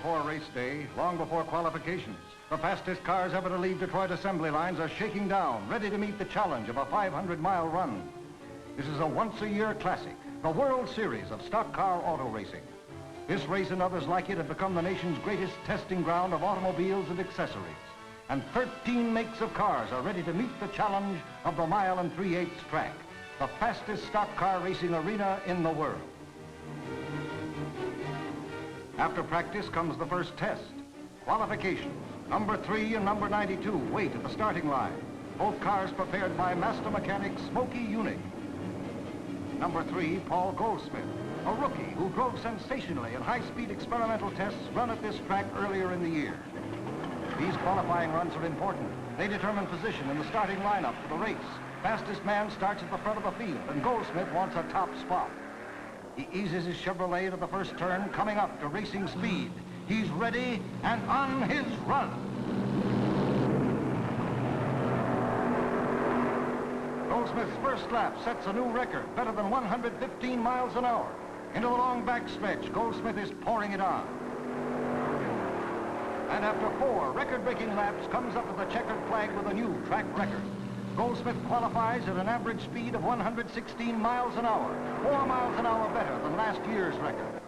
before race day, long before qualifications, the fastest cars ever to leave Detroit assembly lines are shaking down, ready to meet the challenge of a 500-mile run. This is a once-a-year classic, the World Series of stock car auto racing. This race and others like it have become the nation's greatest testing ground of automobiles and accessories. And 13 makes of cars are ready to meet the challenge of the mile and 3/8 track, the fastest stock car racing arena in the world. After practice comes the first test, qualifications. Number 3 and number 92 wait at the starting line. Both cars prepared by master mechanic Smokey Unick. Number 3, Paul Goldsmith, a rookie who drove sensationally in high-speed experimental tests run at this track earlier in the year. These qualifying runs are important. They determine position in the starting lineup for the race. Fastest man starts at the front of the field, and Goldsmith wants a top spot. He eases his Chevrolet to the first turn, coming up to racing speed. He's ready and on his run. Goldsmith's first lap sets a new record, better than 115 miles an hour. Into the long backstretch, Goldsmith is pouring it on. And after 4 record-breaking laps, comes up with the checkered flag with a new track record. Goldsmith qualifies at an average speed of 116 miles an hour, 4 miles an hour better than last year's record.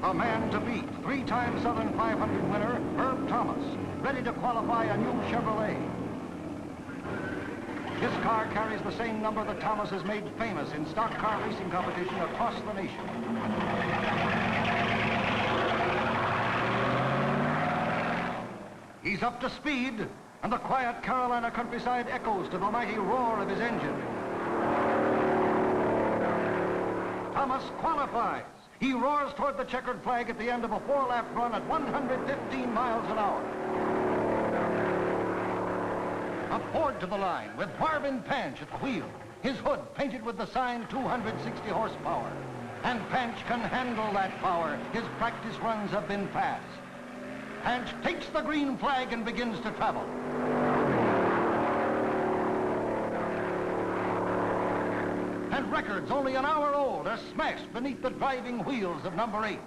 A man to beat, 3-time Southern 500 winner, Herb Thomas, ready to qualify a new Chevrolet. This car carries the same number that Thomas has made famous in stock car racing competition across the nation. He's up to speed, and the quiet Carolina countryside echoes to the mighty roar of his engine. Thomas qualifies. He roars toward the checkered flag at the end of a 4-lap run at 115 miles an hour. Up Ford to the line with Marvin Panch at the wheel. His hood painted with the sign 260 horsepower. And Panch can handle that power. His practice runs have been fast. Panch takes the green flag and begins to travel. And records only an hour old are smashed beneath the driving wheels of number 8.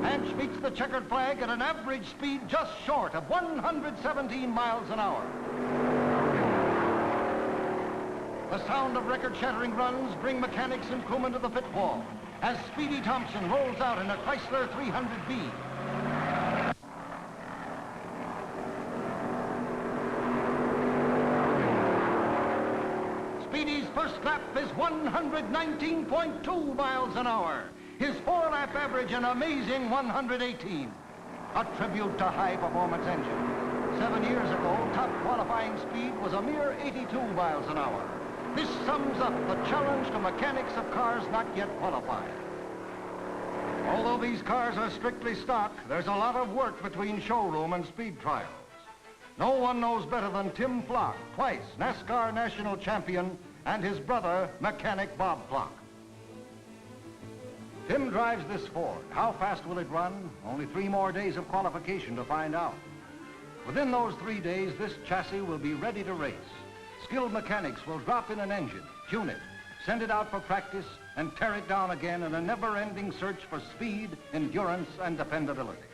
Panch meets the checkered flag at an average speed just short of 117 miles an hour. The sound of record-shattering runs bring mechanics and crewmen to the pit wall as Speedy Thompson rolls out in a Chrysler 300B. Speedy's first lap is 119.2 miles an hour. His 4-lap average an amazing 118. A tribute to high-performance engine. 7 years ago, top qualifying speed was a mere 82 miles an hour. This sums up the challenge to mechanics of cars not yet qualified. Although these cars are strictly stock, there's a lot of work between showroom and speed trials. No one knows better than Tim Flock, twice NASCAR national champion, and his brother, mechanic Bob Flock. Tim drives this Ford. How fast will it run? Only 3 more days of qualification to find out. Within those 3 days, this chassis will be ready to race. Skilled mechanics will drop in an engine, tune it, send it out for practice, and tear it down again in a never-ending search for speed, endurance, and dependability.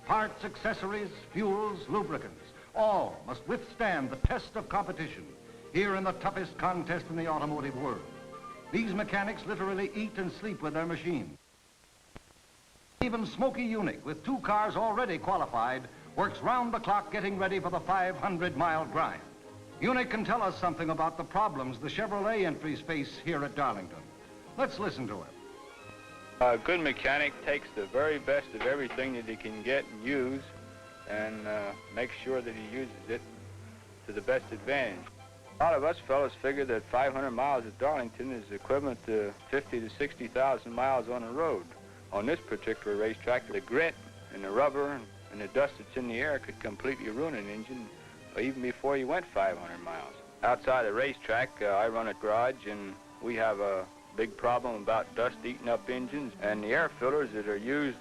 Parts, accessories, fuels, lubricants, all must withstand the test of competition here in the toughest contest in the automotive world. These mechanics literally eat and sleep with their machine. Even Smokey Unick, with 2 cars already qualified, works round the clock getting ready for the 500-mile grind. Unick can tell us something about the problems the Chevrolet entries face here at Darlington. Let's listen to him. A good mechanic takes the very best of everything that he can get and use and makes sure that he uses it to the best advantage. A lot of us fellows figure that 500 miles at Darlington is equivalent to 50 to 60,000 miles on the road. On this particular racetrack, the grit and the rubber and the dust that's in the air could completely ruin an engine even before you went 500 miles. Outside the racetrack, I run a garage, and we have a big problem about dust eating up engines, and the air filters that are used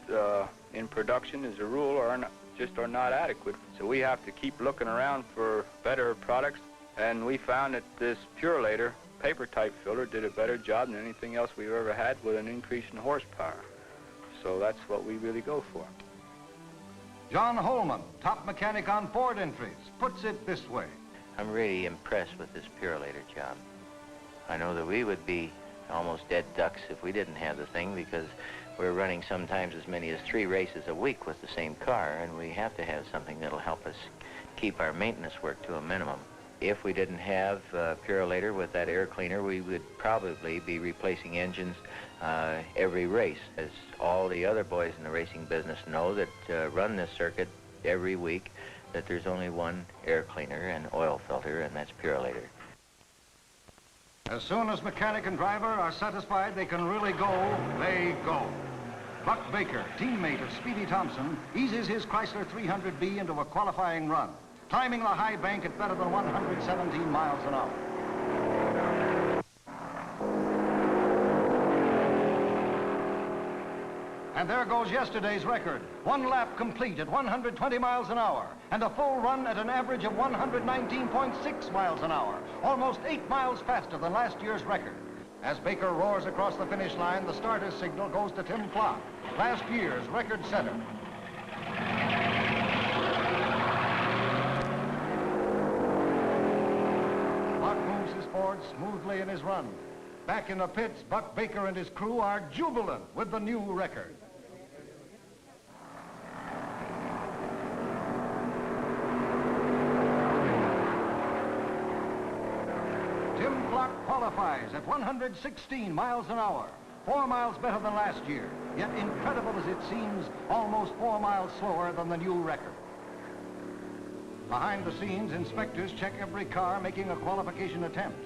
in production as a rule are not adequate. So we have to keep looking around for better products, and we found that this Purelator paper type filter did a better job than anything else we've ever had with an increase in horsepower. So that's what we really go for. John Holman, top mechanic on Ford entries, puts it this way. I'm really impressed with this Purolator job. I know that we would be almost dead ducks if we didn't have the thing, because we're running sometimes as many as 3 races a week with the same car, and we have to have something that'll help us keep our maintenance work to a minimum. If we didn't have Purolator with that air cleaner, we would probably be replacing engines every race, as all the other boys in the racing business know that run this circuit every week, that there's only one air cleaner and oil filter, and that's Purolator. As soon as mechanic and driver are satisfied they can really go, they go. Buck Baker, teammate of Speedy Thompson, eases his Chrysler 300B into a qualifying run, climbing the high bank at better than 117 miles an hour. And there goes yesterday's record. 1 lap complete at 120 miles an hour, and a full run at an average of 119.6 miles an hour, almost 8 miles faster than last year's record. As Baker roars across the finish line, the starter's signal goes to Tim Flock, last year's record setter. Flock moves his Ford smoothly in his run. Back in the pits, Buck Baker and his crew are jubilant with the new record. Tim Flock qualifies at 116 miles an hour, 4 miles better than last year, yet incredible as it seems, almost 4 miles slower than the new record. Behind the scenes, inspectors check every car making a qualification attempt.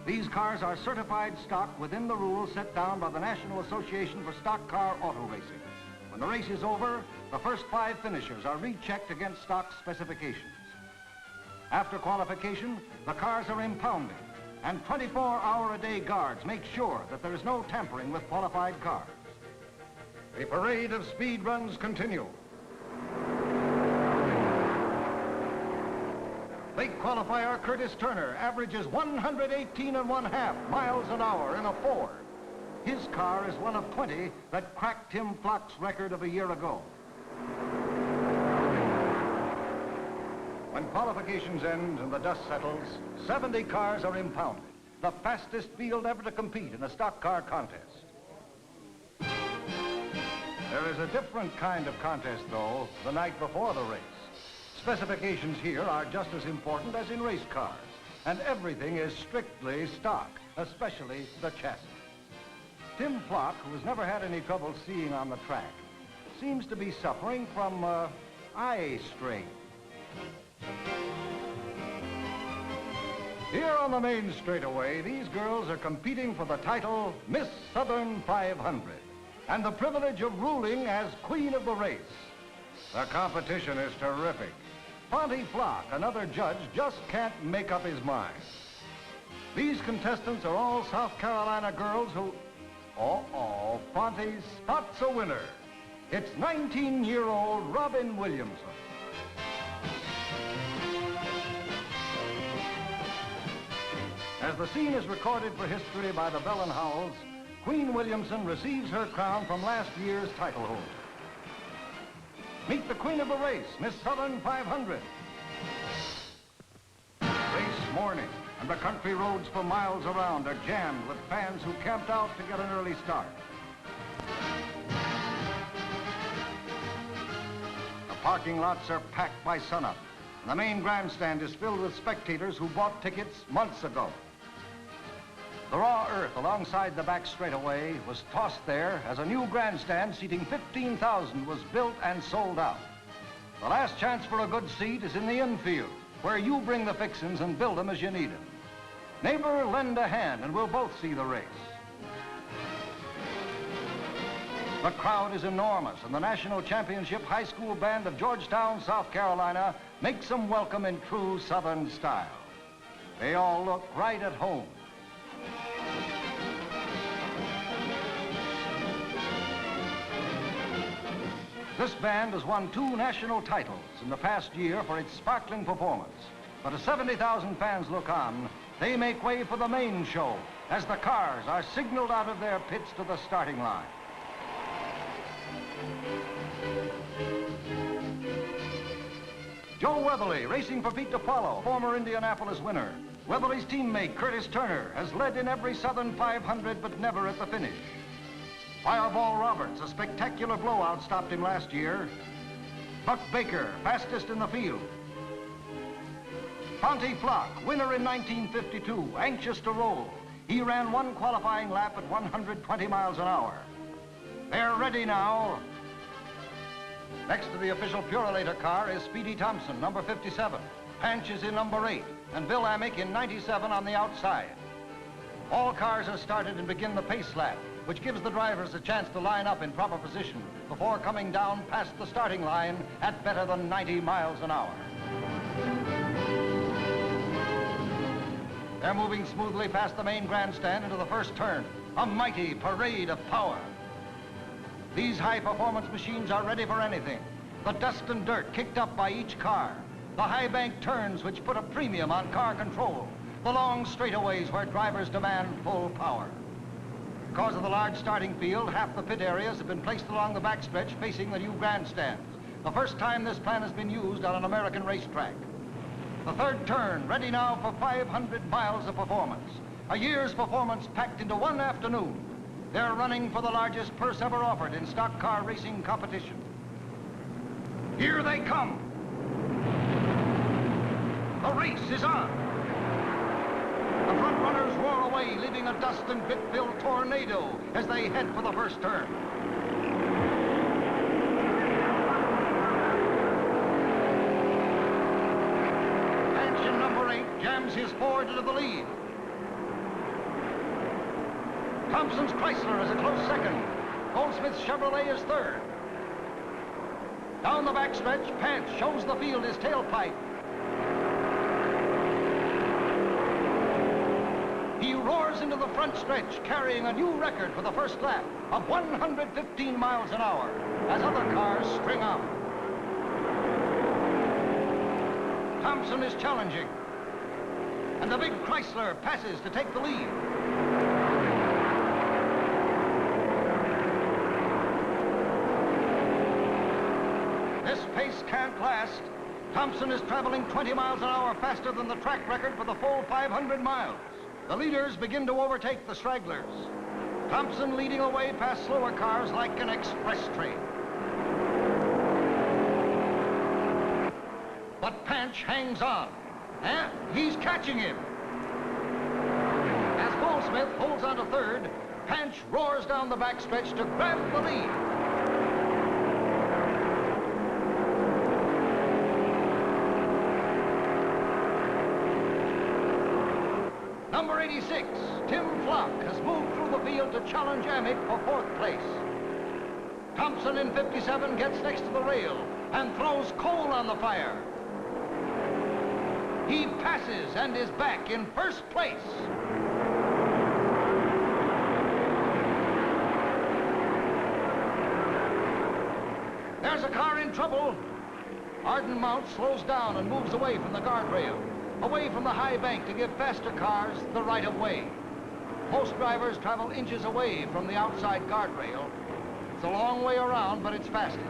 These cars are certified stock within the rules set down by the National Association for Stock Car Auto Racing. When the race is over, the first 5 finishers are rechecked against stock specifications. After qualification, the cars are impounded, and 24-hour-a-day guards make sure that there is no tampering with qualified cars. The parade of speed runs continue. Late qualifier Curtis Turner averages 118.5 miles an hour in a Ford. His car is one of 20 that cracked Tim Flock's record of a year ago. When qualifications end and the dust settles, 70 cars are impounded, the fastest field ever to compete in a stock car contest. There is a different kind of contest, though, the night before the race. Specifications here are just as important as in race cars, and everything is strictly stock, especially the chassis. Tim Flock, who has never had any trouble seeing on the track, seems to be suffering from eye strain. Here on the main straightaway, these girls are competing for the title Miss Southern 500 and the privilege of ruling as queen of the race. The competition is terrific. Fonty Flock, another judge, just can't make up his mind. These contestants are all South Carolina girls who... Uh-oh, Fonty spots a winner. It's 19-year-old Robin Williamson. As the scene is recorded for history by the Bell and Howells, Queen Williamson receives her crown from last year's title holder. Meet the queen of the race, Miss Southern 500. Race morning, and the country roads for miles around are jammed with fans who camped out to get an early start. The parking lots are packed by sunup, and the main grandstand is filled with spectators who bought tickets months ago. The raw earth alongside the back straightaway was tossed there as a new grandstand seating 15,000 was built and sold out. The last chance for a good seat is in the infield, where you bring the fixings and build them as you need them. Neighbor, lend a hand and we'll both see the race. The crowd is enormous, and the National Championship High School Band of Georgetown, South Carolina, makes them welcome in true Southern style. They all look right at home. This band has won 2 national titles in the past year for its sparkling performance. But as 70,000 fans look on, They make way for the main show as the cars are signaled out of their pits to the starting line. Joe Weatherly, racing for Pete DiPaolo, former Indianapolis winner. Weatherly's teammate, Curtis Turner, has led in every Southern 500, but never at the finish. Fireball Roberts, a spectacular blowout, stopped him last year. Buck Baker, fastest in the field. Ponty Flock, winner in 1952, anxious to roll. He ran one qualifying lap at 120 miles an hour. They're ready now. Next to the official Purolator car is Speedy Thompson, number 57. Panch is in number 8, and Bill Amick in 97 on the outside. All cars are started and begin the pace lap, which gives the drivers a chance to line up in proper position before coming down past the starting line at better than 90 miles an hour. They're moving smoothly past the main grandstand into the first turn, a mighty parade of power. These high-performance machines are ready for anything. The dust and dirt kicked up by each car, the high bank turns which put a premium on car control, the long straightaways where drivers demand full power. Because of the large starting field, half the pit areas have been placed along the backstretch facing the new grandstands. The first time this plan has been used on an American racetrack. The third turn, ready now for 500 miles of performance. A year's performance packed into one afternoon. They're running for the largest purse ever offered in stock car racing competition. Here they come. The race is on. The front runners roar away, leaving a dust and grit-filled tornado as they head for the first turn. Mansion number 8 jams his Ford into the lead. Thompson's Chrysler is a close second. Goldsmith's Chevrolet is third. Down the backstretch, Pants shows the field his tailpipe. He roars into the front stretch, carrying a new record for the first lap of 115 miles an hour as other cars string out. Thompson is challenging, and the big Chrysler passes to take the lead. This pace can't last. Thompson is traveling 20 miles an hour faster than the track record for the full 500 miles. The leaders begin to overtake the stragglers. Thompson leading away past slower cars like an express train. But Panch hangs on, and he's catching him. As Goldsmith holds on to third, Panch roars down the backstretch to grab the lead. Number 86, Tim Flock, has moved through the field to challenge Amick for fourth place. Thompson in 57 gets next to the rail and throws coal on the fire. He passes and is back in first place. There's a car in trouble. Arden Mount slows down and moves away from the guardrail, away from the high bank to give faster cars the right of way. Most drivers travel inches away from the outside guardrail. It's a long way around, but it's fastest.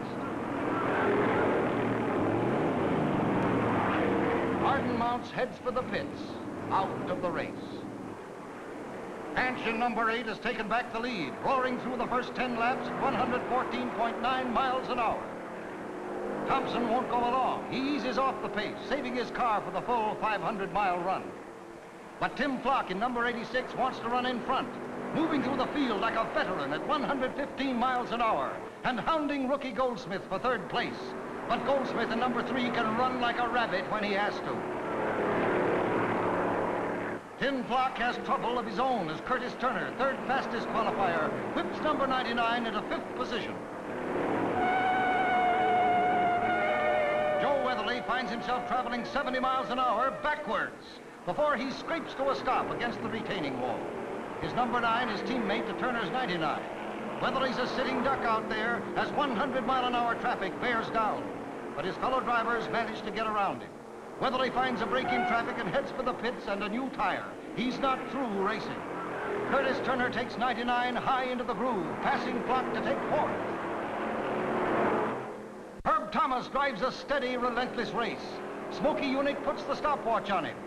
Arden Mounts heads for the pits, out of the race. Mansion number 8 has taken back the lead, roaring through the first 10 laps at 114.9 miles an hour. Thompson won't go along. He eases off the pace, saving his car for the full 500-mile run. But Tim Flock in number 86 wants to run in front, moving through the field like a veteran at 115 miles an hour and hounding rookie Goldsmith for third place. But Goldsmith in number 3 can run like a rabbit when he has to. Tim Flock has trouble of his own as Curtis Turner, third fastest qualifier, whips number 99 into 5th position. Joe Weatherly finds himself traveling 70 miles an hour backwards before he scrapes to a stop against the retaining wall. His number 9 is teammate to Turner's 99. Weatherly's a sitting duck out there as 100-mile-an-hour traffic bears down, but his fellow drivers manage to get around him. Weatherly finds a break in traffic and heads for the pits and a new tire. He's not through racing. Curtis Turner takes 99 high into the groove, passing Flock to take fourth. Herb Thomas drives a steady, relentless race. Smokey Unick puts the stopwatch on him.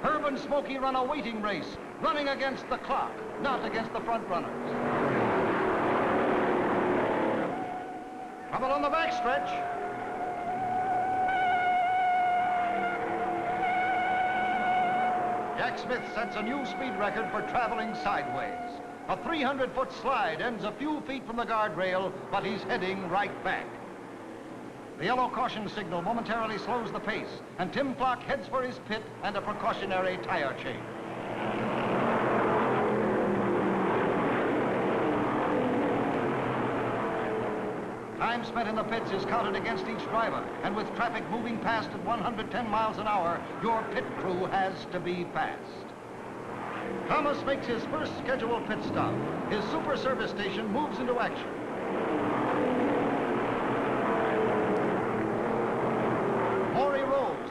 Herb and Smokey run a waiting race, running against the clock, not against the front runners. Trouble on the backstretch. Jack Smith sets a new speed record for traveling sideways. A 300-foot slide ends a few feet from the guardrail, but he's heading right back. The yellow caution signal momentarily slows the pace, and Tim Flock heads for his pit and a precautionary tire change. Time spent in the pits is counted against each driver, and with traffic moving past at 110 miles an hour, your pit crew has to be fast. Thomas makes his first scheduled pit stop. His super service station moves into action.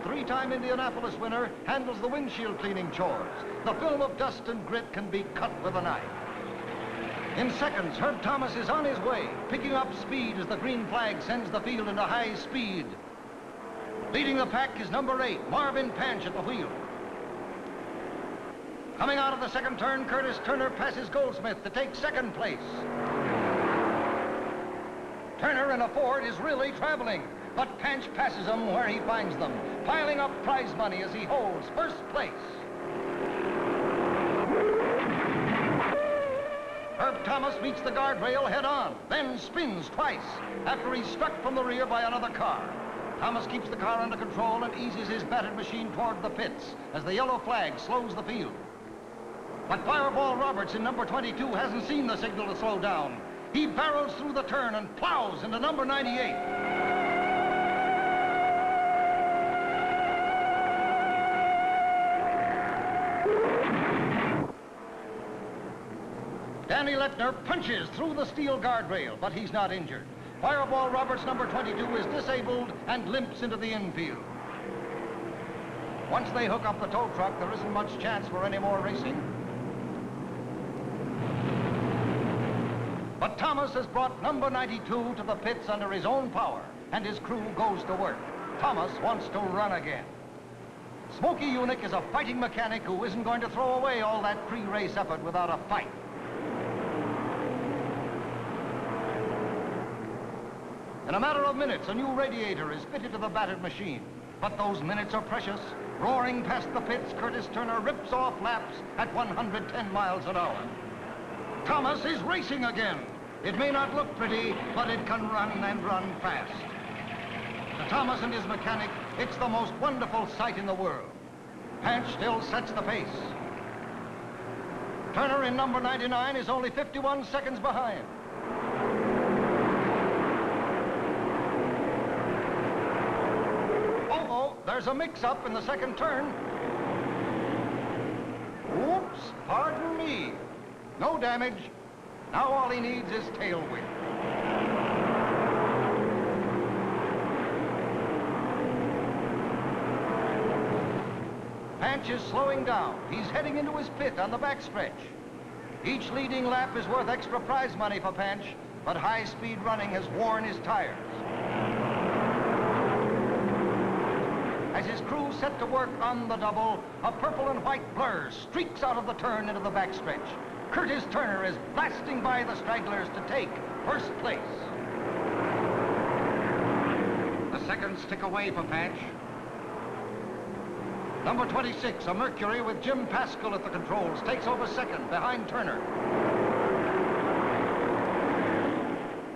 Three-time Indianapolis winner handles the windshield cleaning chores. The film of dust and grit can be cut with a knife. In seconds, Herb Thomas is on his way, picking up speed as the green flag sends the field into high speed. Leading the pack is number 8, Marvin Panch at the wheel. Coming out of the second turn, Curtis Turner passes Goldsmith to take second place. Turner in a Ford is really traveling, but Panch passes him where he finds them, piling up prize money as he holds first place. Herb Thomas meets the guardrail head-on, then spins twice after he's struck from the rear by another car. Thomas keeps the car under control and eases his battered machine toward the pits as the yellow flag slows the field. But Fireball Roberts in number 22 hasn't seen the signal to slow down. He barrels through the turn and plows into number 98. Danny Letner punches through the steel guardrail, but he's not injured. Fireball Roberts, number 22, is disabled and limps into the infield. Once they hook up the tow truck, there isn't much chance for any more racing. But Thomas has brought number 92 to the pits under his own power, and his crew goes to work. Thomas wants to run again. Smokey Unick is a fighting mechanic who isn't going to throw away all that pre-race effort without a fight. In a matter of minutes, a new radiator is fitted to the battered machine. But those minutes are precious. Roaring past the pits, Curtis Turner rips off laps at 110 miles an hour. Thomas is racing again. It may not look pretty, but it can run and run fast. To Thomas and his mechanic, it's the most wonderful sight in the world. Panch still sets the pace. Turner in number 99 is only 51 seconds behind. There's a mix-up in the second turn. Whoops, pardon me. No damage. Now all he needs is tailwind. Panch is slowing down. He's heading into his pit on the backstretch. Each leading lap is worth extra prize money for Panch, but high-speed running has worn his tires. As his crew set to work on the double, a purple and white blur streaks out of the turn into the backstretch. Curtis Turner is blasting by the stragglers to take first place. The seconds tick away for Panch. Number 26, a Mercury with Jim Pascal at the controls, takes over second behind Turner.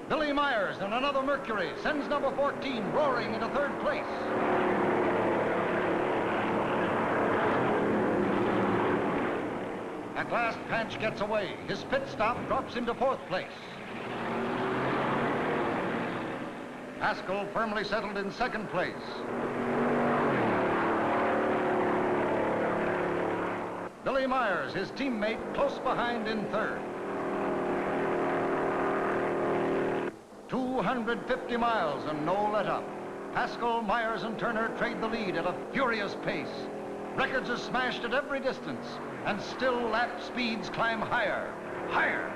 Billy Myers in another Mercury sends number 14 roaring into third place. At last, Panch gets away. His pit stop drops into fourth place. Pascal firmly settled in second place. Billy Myers, his teammate, close behind in third. 250 miles and no let up. Pascal, Myers, and Turner trade the lead at a furious pace. Records are smashed at every distance, and still lap speeds climb higher, higher.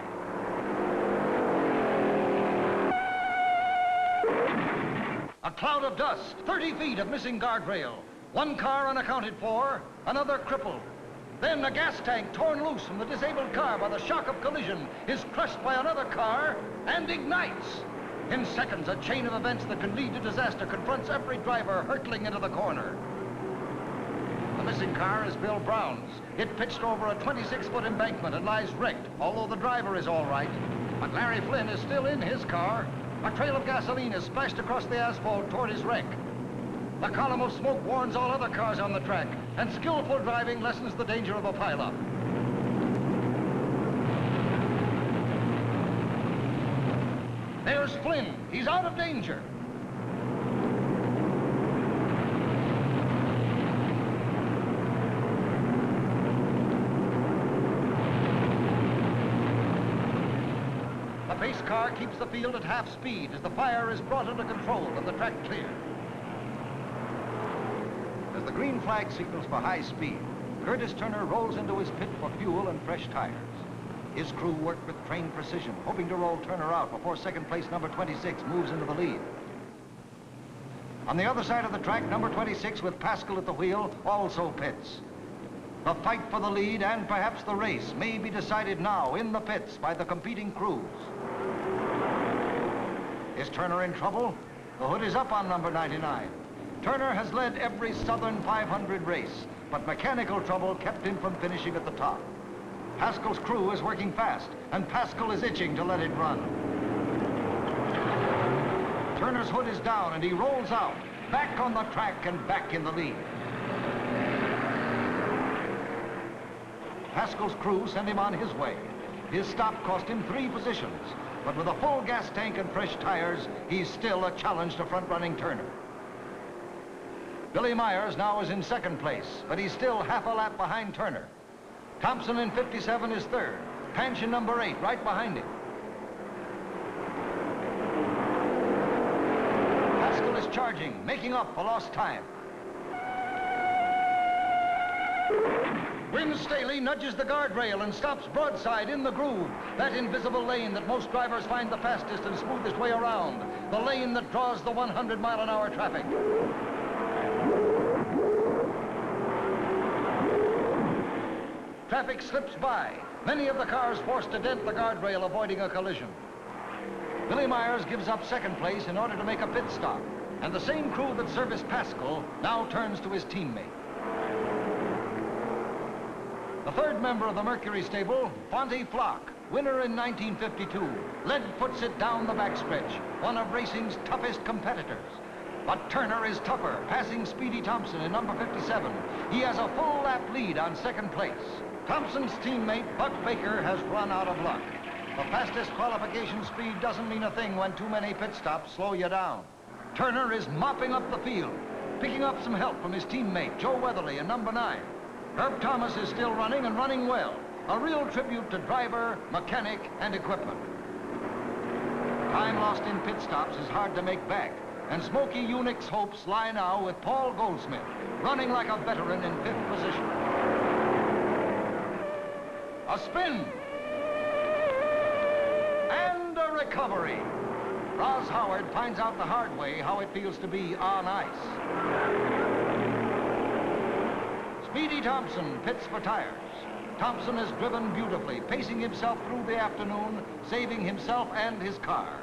A cloud of dust, 30 feet of missing guardrail. One car unaccounted for, another crippled. Then a gas tank torn loose from the disabled car by the shock of collision is crushed by another car and ignites. In seconds, a chain of events that can lead to disaster confronts every driver hurtling into the corner. The missing car is Bill Brown's. It pitched over a 26-foot embankment and lies wrecked, although the driver is all right. But Larry Flynn is still in his car. A trail of gasoline is splashed across the asphalt toward his wreck. The column of smoke warns all other cars on the track, and skillful driving lessens the danger of a pileup. There's Flynn. He's out of danger. The pace car keeps the field at half speed as the fire is brought under control and the track cleared. As the green flag signals for high speed, Curtis Turner rolls into his pit for fuel and fresh tires. His crew work with trained precision, hoping to roll Turner out before second place number 26 moves into the lead. On the other side of the track, number 26 with Pascal at the wheel also pits. The fight for the lead and perhaps the race may be decided now in the pits by the competing crews. Is Turner in trouble? The hood is up on number 99. Turner has led every Southern 500 race, but mechanical trouble kept him from finishing at the top. Pascal's crew is working fast, and Pascal is itching to let it run. Turner's hood is down, and he rolls out, back on the track and back in the lead. Pascal's crew send him on his way. His stop cost him 3 positions, but with a full gas tank and fresh tires, he's still a challenge to front-running Turner. Billy Myers now is in second place, but he's still half a lap behind Turner. Thompson in 57 is third. Panch in number 8, right behind him. Pascal is charging, making up for lost time. Win Staley nudges the guardrail and stops broadside in the groove, that invisible lane that most drivers find the fastest and smoothest way around, the lane that draws the 100-mile-an-hour traffic. Traffic slips by, many of the cars forced to dent the guardrail, avoiding a collision. Billy Myers gives up second place in order to make a pit stop, and the same crew that serviced Pascal now turns to his teammate. The third member of the Mercury stable, Fonte Flock, winner in 1952, led Footsett down the backstretch, one of racing's toughest competitors. But Turner is tougher, passing Speedy Thompson in number 57. He has a full lap lead on second place. Thompson's teammate, Buck Baker, has run out of luck. The fastest qualification speed doesn't mean a thing when too many pit stops slow you down. Turner is mopping up the field, picking up some help from his teammate, Joe Weatherly, in number 9. Herb Thomas is still running and running well. A real tribute to driver, mechanic, and equipment. Time lost in pit stops is hard to make back, and Smokey Unick's hopes lie now with Paul Goldsmith, running like a veteran in 5th position. A spin. And a recovery. Ross Howard finds out the hard way how it feels to be on ice. Speedy Thompson pits for tires. Thompson has driven beautifully, pacing himself through the afternoon, saving himself and his car.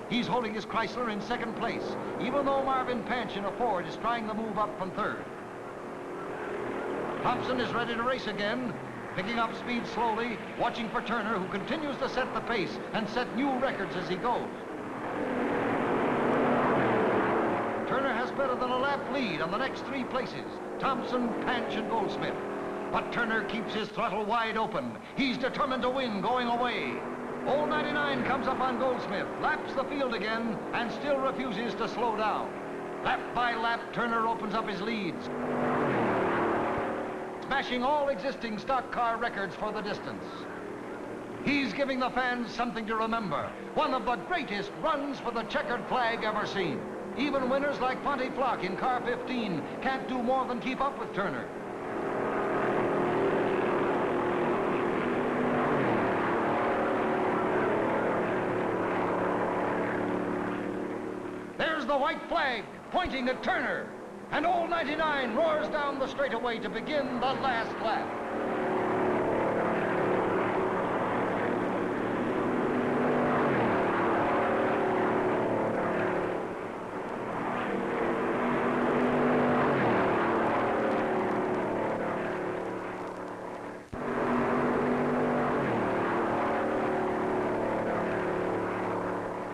He's holding his Chrysler in second place, even though Marvin Panch in a Ford is trying to move up from third. Thompson is ready to race again, picking up speed slowly, watching for Turner, who continues to set the pace and set new records as he goes. Turner has better than a lap lead on the next 3 places, Thompson, Panch, and Goldsmith. But Turner keeps his throttle wide open. He's determined to win going away. Old 99 comes up on Goldsmith, laps the field again, and still refuses to slow down. Lap by lap, Turner opens up his leads, smashing all existing stock car records for the distance. He's giving the fans something to remember, one of the greatest runs for the checkered flag ever seen. Even winners like Ponty Flock in car 15 can't do more than keep up with Turner. There's the white flag pointing at Turner, and old 99 roars down the straightaway to begin the last lap.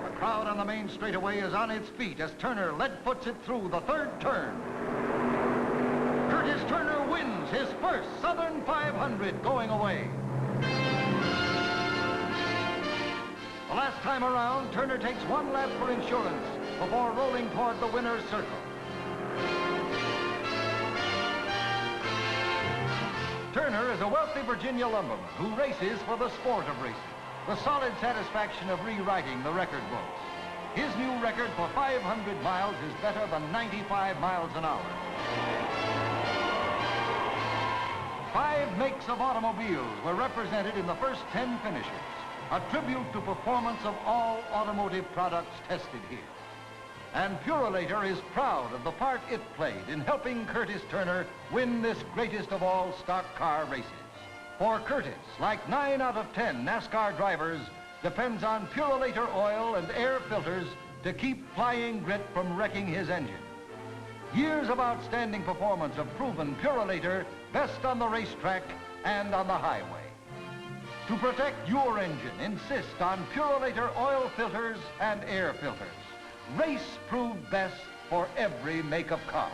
The crowd on the main straightaway is on its feet as Turner lead-foots it through the third turn. Curtis Turner wins his first Southern 500 going away. The last time around, Turner takes one lap for insurance before rolling toward the winner's circle. Turner is a wealthy Virginia lumberman who races for the sport of racing, the solid satisfaction of rewriting the record books. His new record for 500 miles is better than 95 miles an hour. 5 makes of automobiles were represented in the first 10 finishes, a tribute to performance of all automotive products tested here. And Purolator is proud of the part it played in helping Curtis Turner win this greatest of all stock car races. For Curtis, like 9 out of 10 NASCAR drivers, depends on Purolator oil and air filters to keep flying grit from wrecking his engine. Years of outstanding performance have proven Purolator best on the racetrack and on the highway. To protect your engine, insist on Purolator oil filters and air filters. Race proved best for every make of car.